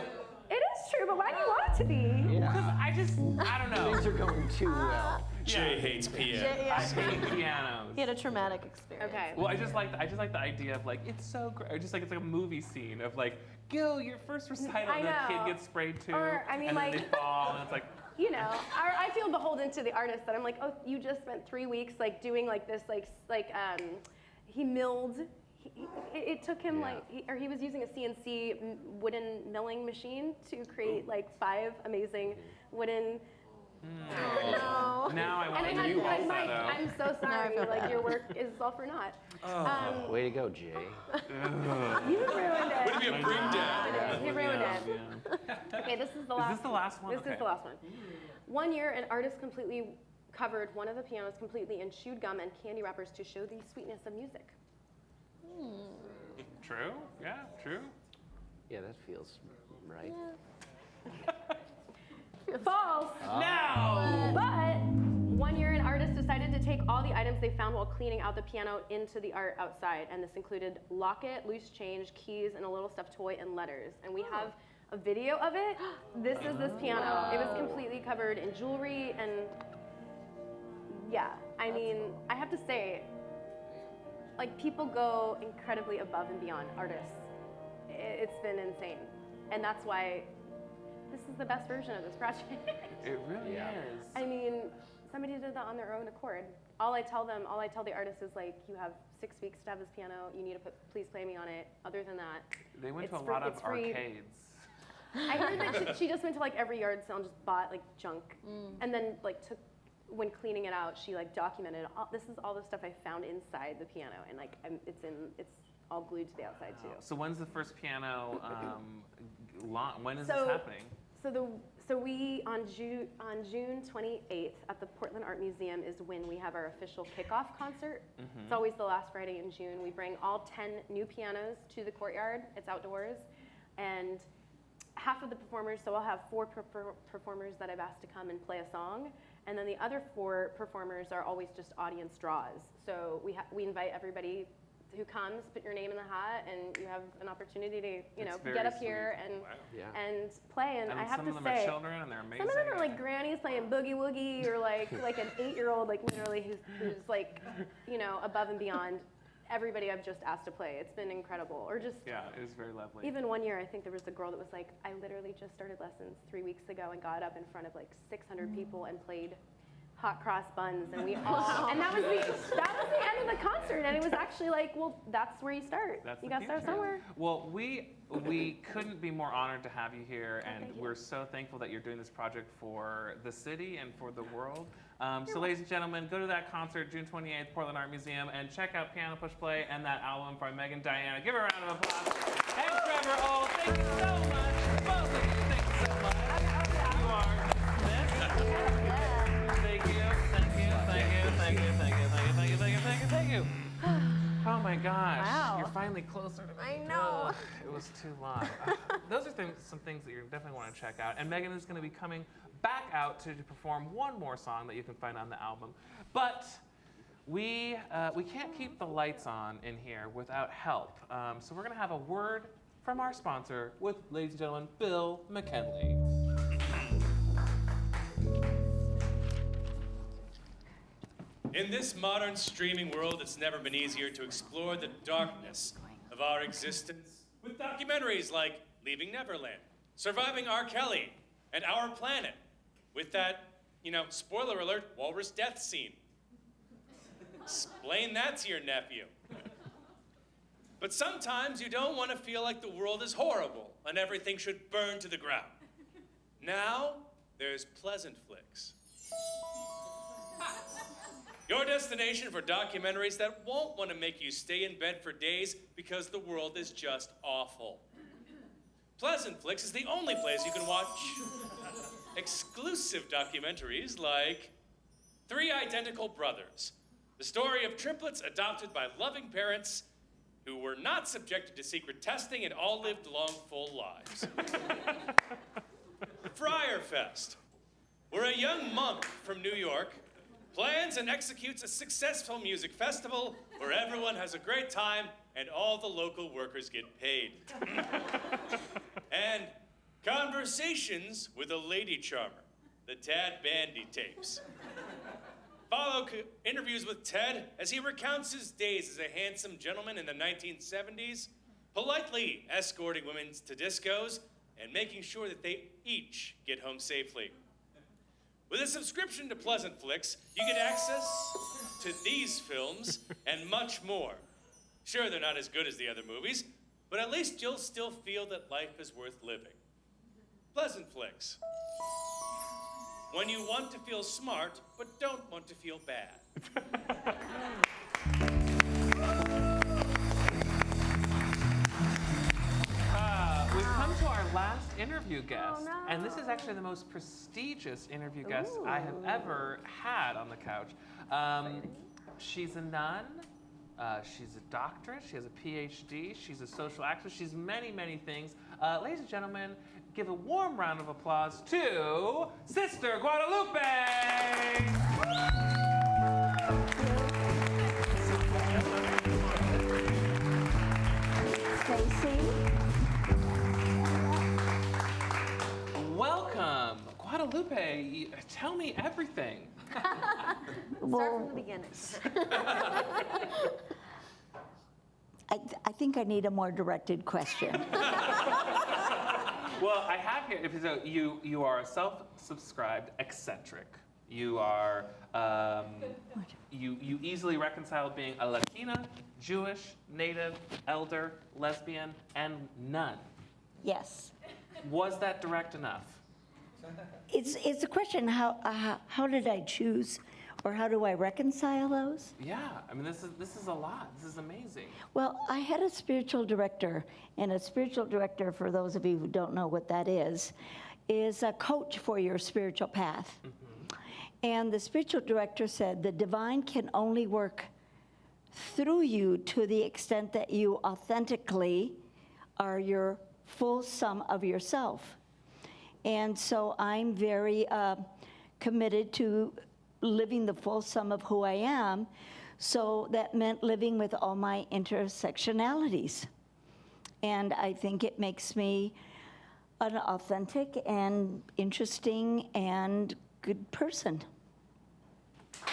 It is true, but why do you want it to be? Yeah. I don't know. Things are going too well. Jay hates piano. I hate pianos. He had a traumatic experience. Okay. Well, I just like the idea of it's so great. Just like it's like a movie scene of Gil, your first recital, and the I kid know. gest sprayed too, Or, and then they fall, and it's like. I feel beholden to the artist that I'm like, oh, you just spent 3 weeks doing this, he milled. It took him he was using a CNC wooden milling machine to create 5 amazing wooden. No. Now I want And to do falsetto. I'm so sorry. feel bad. Your work is all for naught. Way to go, Jay. You ruined it. Would be a breakdown. You ruined it. Yeah. Okay, this is the Is last. this the last one? This is the last one. One year, an artist completely covered one of the pianos completely in chewed gum and candy wrappers to show the sweetness of music. True. Yeah. True. Yeah, that feels right. False. No. But one year, an artist decided to take all the items they found while cleaning out the piano into the art outside, and this included locket, loose change, keys, and a little stuffed toy and letters. And we have a video of it. This is this piano. It was completely covered in jewelry and I have to say, people go incredibly above and beyond, artists. It's been insane. And that's why this is the best version of this project. It really is. Somebody did that on their own accord. All I tell the artists is you have 6 weeks to have this piano. You need to please play me on it. Other than that, They went to it's a lot of free. arcades. I heard that she just went to like every yard sale and just bought like junk, and then like when cleaning it out, she like documented this is all the stuff I found inside the piano, and like it's all glued to the outside too. So when's the first piano when is this happening? So we on June 28th at the Portland Art Museum is when we have our official kickoff concert. It's always the last Friday in June. We bring all 10 new pianos to the courtyard. It's outdoors, and half of the performers. So I'll have 4 performers that I've asked to come and play a song, and then the other 4 performers are always just audience draws. So we invite everybody who comes, put your name in the hat, and you have an opportunity to get up here and play. And I have some to of them say, are children and they're amazing. some of them are like grannies playing boogie woogie, or like an 8-year-old, like literally who's like, above and beyond everybody I've just asked to play. It's been incredible. Or just it was very lovely. even one year, I think there was a girl that was like, I literally just started lessons 3 weeks ago and got up in front of like 600 people and played hot cross buns, and we all, and that was the end of the concert, and it was actually like, well, that's where you start. You gotta start somewhere. Well, we couldn't be more honored to have you here, and we're so thankful that you're doing this project for the city and for the world. So ladies and gentlemen, go to that concert June 28th, Portland Art Museum, and check out Piano Push Play and that album by Megan Diana. Give her a round of applause. And Trevor Ault, thank you so much. Both of you, thank you so much. You are Thank you. Oh my gosh. Wow. You're finally closer to me. I know. Ugh, it was too long. Those are some things that you definitely want to check out. And Megan is going to be coming back out to perform one more song that you can find on the album. But we can't keep the lights on in here without help. So we're going to have a word from our sponsor with, ladies and gentlemen, Bill McKinley. In this modern streaming world, it's never been easier to explore the darkness of our existence with documentaries like Leaving Neverland, Surviving R. Kelly, and Our Planet, with that, spoiler alert, walrus death scene. Explain that to your nephew. But sometimes you don't want to feel like the world is horrible and everything should burn to the ground. Now, there's Pleasant Flicks. Your destination for documentaries that won't want to make you stay in bed for days because the world is just awful. Pleasant Flicks is the only place you can watch exclusive documentaries like 3 Identical Brothers, the story of triplets adopted by loving parents who were not subjected to secret testing and all lived long, full lives. Friar Fest, where a young monk from New York plans and executes a successful music festival where everyone has a great time and all the local workers get paid. And Conversations with a Lady Charmer, the Tad Bandy tapes. Follow interviews with Ted as he recounts his days as a handsome gentleman in the 1970s, politely escorting women to discos and making sure that they each get home safely. With a subscription to Pleasant Flicks, you get access to these films and much more. Sure, they're not as good as the other movies, but at least you'll still feel that life is worth living. Pleasant Flicks. When you want to feel smart, but don't want to feel bad. We've come to our last interview guest, and this is actually the most prestigious interview guest I have ever had on the couch. She's a nun, she's a doctorate, she has a PhD, she's a social activist, she's many, many things. Ladies and gentlemen, give a warm round of applause to Sister Guadalupe! Stacey. Welcome. Guadalupe, tell me everything. Start from the beginning. I think I need a more directed question. Well, I have here, so you are a self-subscribed eccentric. You are, you easily reconcile being a Latina, Jewish, Native, elder, lesbian, and nun. Yes. Was that direct enough? It's a question, how did I choose, or how do I reconcile those? Yeah, I mean, this is a lot. This is amazing. Well, I had a spiritual director, and a spiritual director, for those of you who don't know what that is a coach for your spiritual path. And the spiritual director said the divine can only work through you to the extent that you authentically are your full sum of yourself. And so I'm very committed to living the full sum of who I am. So that meant living with all my intersectionalities. And I think it makes me an authentic and interesting and good person. I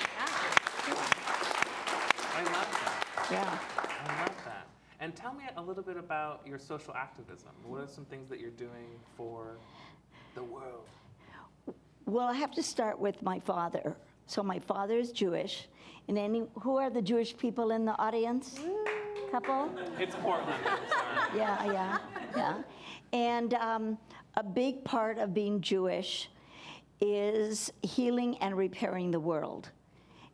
love that. Yeah. I love that. And tell me a little bit about your social activism. What are some things that you're doing for the world? Well, I have to start with my father. So my father is Jewish. And who are the Jewish people in the audience? Couple? It's Portland. I'm sorry. Yeah. And a big part of being Jewish is healing and repairing the world.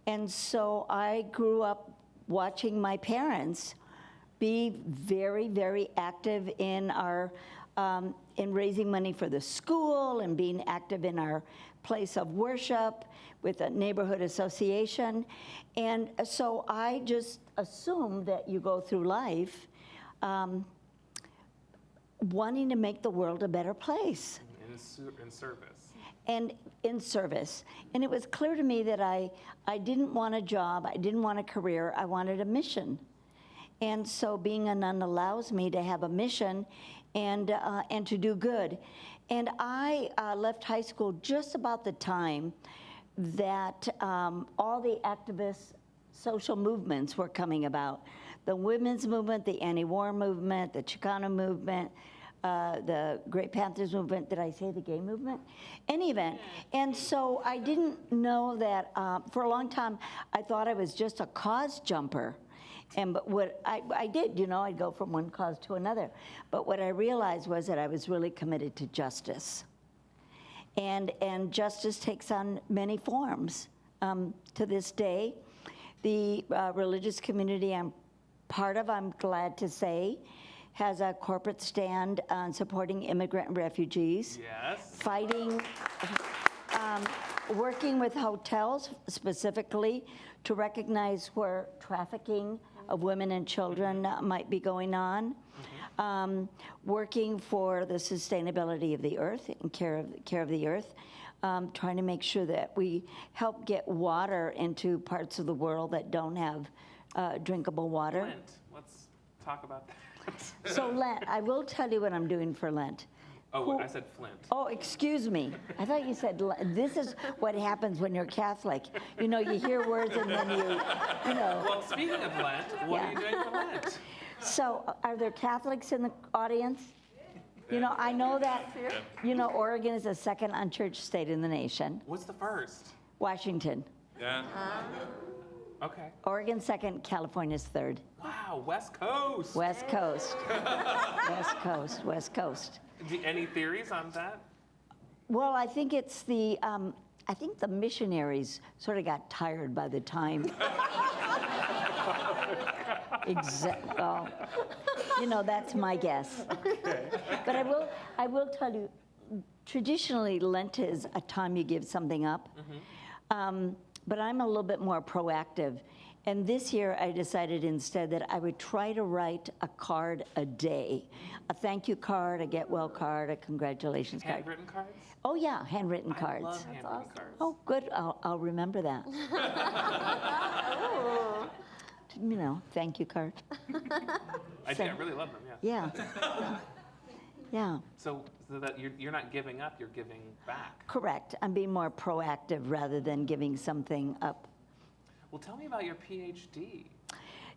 And so I grew up watching my parents be very, very active in our in raising money for the school and being active in our place of worship with a neighborhood association. And so I just assumed that you go through life wanting to make the world a better place. In service. And in service. And it was clear to me that I didn't want a job, I didn't want a career, I wanted a mission. And so being a nun allows me to have a mission and to do good. And I left high school just about the time that all the activist social movements were coming about. The women's movement, the anti-war movement, the Chicano movement, the Great Panthers movement. Did I say the gay movement? Any event. And so I didn't know that, for a long time, I thought I was just a cause jumper. But what I did, I'd go from one cause to another. But what I realized was that I was really committed to justice. And justice takes on many forms. To this day, the religious community I'm part of, I'm glad to say, has a corporate stand on supporting immigrant and refugees. Yes. Fighting, working with hotels specifically to recognize where trafficking of women and children might be going on. Working for the sustainability of the earth and care of the earth. Trying to make sure that we help get water into parts of the world that don't have drinkable water. Lent. Let's talk about that. So Lent, I will tell you what I'm doing for Lent. Oh, I said Flint. Oh, excuse me. I thought you said, this is what happens when you're Catholic. You hear words and then you know. Well, speaking of Lent, what are you doing for Lent? So, are there Catholics in the audience? I know that, Oregon is the second unchurched state in the nation. What's the first? Washington. Yeah. Okay. Oregon second, California's third. Wow, West Coast. West Coast. West Coast, West Coast. Any theories on that? Well, I think it's the missionaries sort of got tired by the time. That's my guess. Okay. But I will tell you, traditionally Lent is a time you give something up. But I'm a little bit more proactive. And this year I decided instead that I would try to write a card a day. A thank you card, a get well card, a congratulations card. Handwritten cards? Oh yeah, handwritten cards. I love handwritten cards. Oh good, I'll remember that. Thank you card. I really love them, yeah. Yeah. So that you're not giving up, you're giving back. Correct. I'm being more proactive rather than giving something up. Well, tell me about your PhD.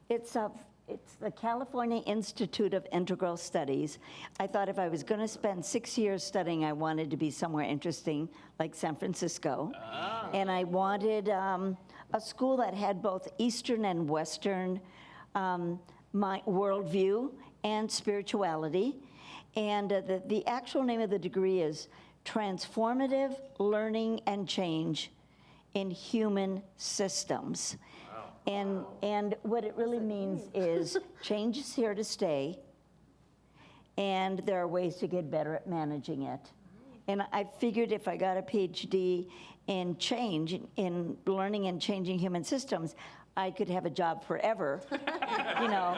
It's the California Institute of Integral Studies. I thought if I was going to spend 6 years studying, I wanted to be somewhere interesting, like San Francisco. Oh. And I wanted a school that had both Eastern and Western my worldview and spirituality. And the actual name of the degree is Transformative Learning and Change in Human Systems. And what it really means is change is here to stay, and there are ways to get better at managing it. And I figured if I got a PhD in change, in learning and changing human systems, I could have a job forever, you know,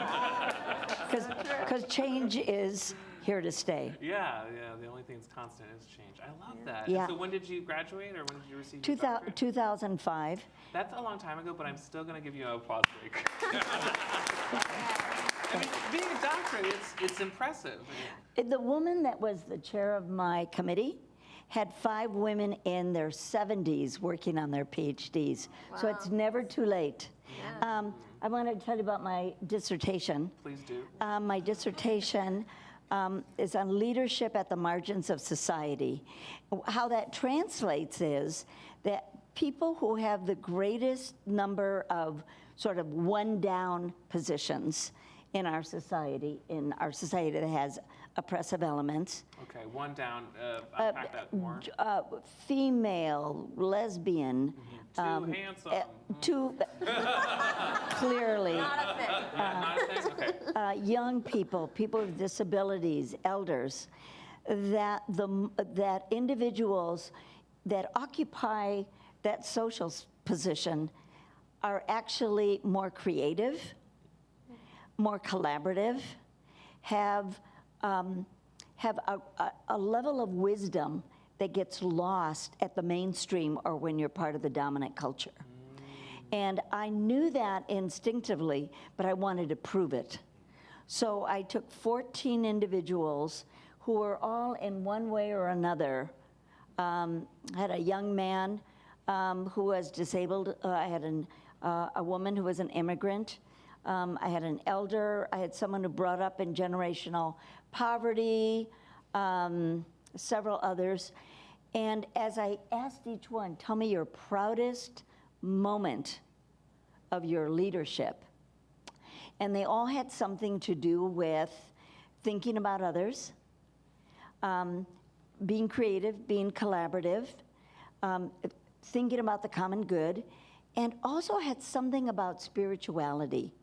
because change is here to stay. Yeah, the only thing that's constant is change. I love that. Yeah. So when did you graduate, or when did you receive your doctorate? 2005. That's a long time ago, but I'm still going to give you an applause break. I mean, being a doctorate, it's impressive. The woman that was the chair of my committee had 5 women in their 70s working on their PhDs. So it's never too late. I want to tell you about my dissertation. Please do. My dissertation is on leadership at the margins of society. How that translates is that people who have the greatest number of sort of one-down positions in our society that has oppressive elements. Okay, one down. Unpack that more. Female, lesbian. Too handsome. Too clearly. Not a thing. Yeah, not a thing? Okay. Young people, people with disabilities, elders, that individuals that occupy that social position are actually more creative, more collaborative, have a level of wisdom that gets lost at the mainstream or when you're part of the dominant culture. And I knew that instinctively, but I wanted to prove it. So I took 14 individuals who were all in one way or another. I had a young man who was disabled. I had a woman who was an immigrant. I had an elder. I had someone who brought up in generational poverty, several others. And as I asked each one, tell me your proudest moment of your leadership. And they all had something to do with thinking about others, being creative, being collaborative, thinking about the common good, and also had something about spirituality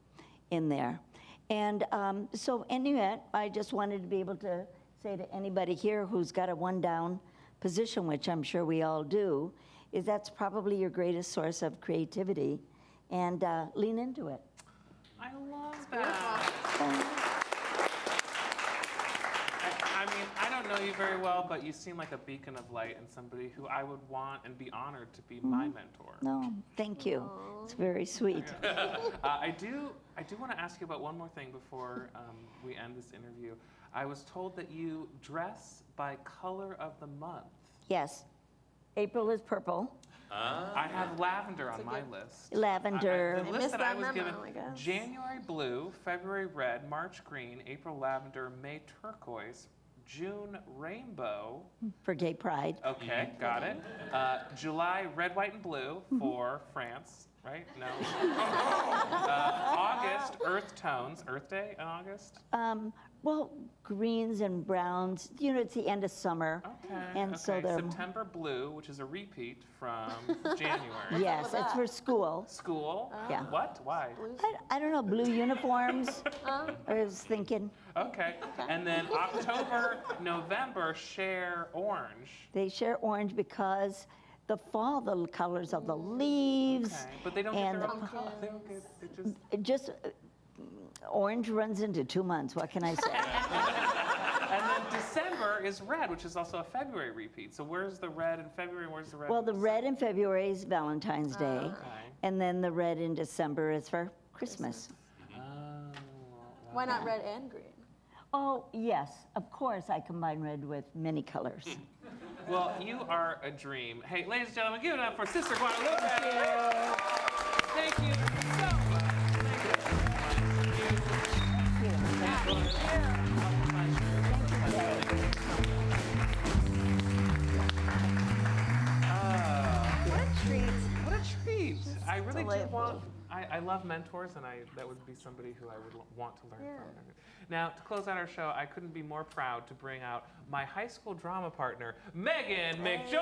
in there. And so anyway, I just wanted to be able to say to anybody here who's got a one-down position, which I'm sure we all do, is that's probably your greatest source of creativity, and lean into it. I love that. I mean, I don't know you very well, but you seem like a beacon of light and somebody who I would want and be honored to be my mentor. No, thank you. It's very sweet. I do want to ask you about one more thing before we end this interview. I was told that you dress by color of the month. Yes. April is purple. I have lavender on my list. Lavender. The I list missed that I that was memo, given: I guess. January blue, February red, March green, April lavender, May turquoise, June rainbow. For Gay Pride. Okay, got it. July red, white, and blue for France, right? No. August earth tones. Earth Day in August. Well, greens and browns, you know, it's the end of summer. Okay. And so they're, September blue, which is a repeat from January. yes, it's for school. School. Yeah. What? Why? I don't know, blue uniforms, I was thinking. Okay. And then October, November share orange. They share orange because the fall, the colors of the leaves. Okay. But they don't get and their own color. They don't get. They just. it just orange runs into 2 months, what can I say? And then December is red, which is also a February repeat. So where's the red in February and where's the red? Well, in the December? red in February is Valentine's Day, Okay. and then the red in December is for Christmas. Oh, Why not red and green? Oh, yes, of course I combine red with many colors. Well, you are a dream. Hey, ladies and gentlemen, give it up for Sister Guadalupe. Thank you so much. What a treat. What a treat. I really do delightful. want, I I love mentors, and that would be somebody who I would want to learn from. Now, to close out our show, I couldn't be more proud to bring out my high school drama partner, Megan McGeorge.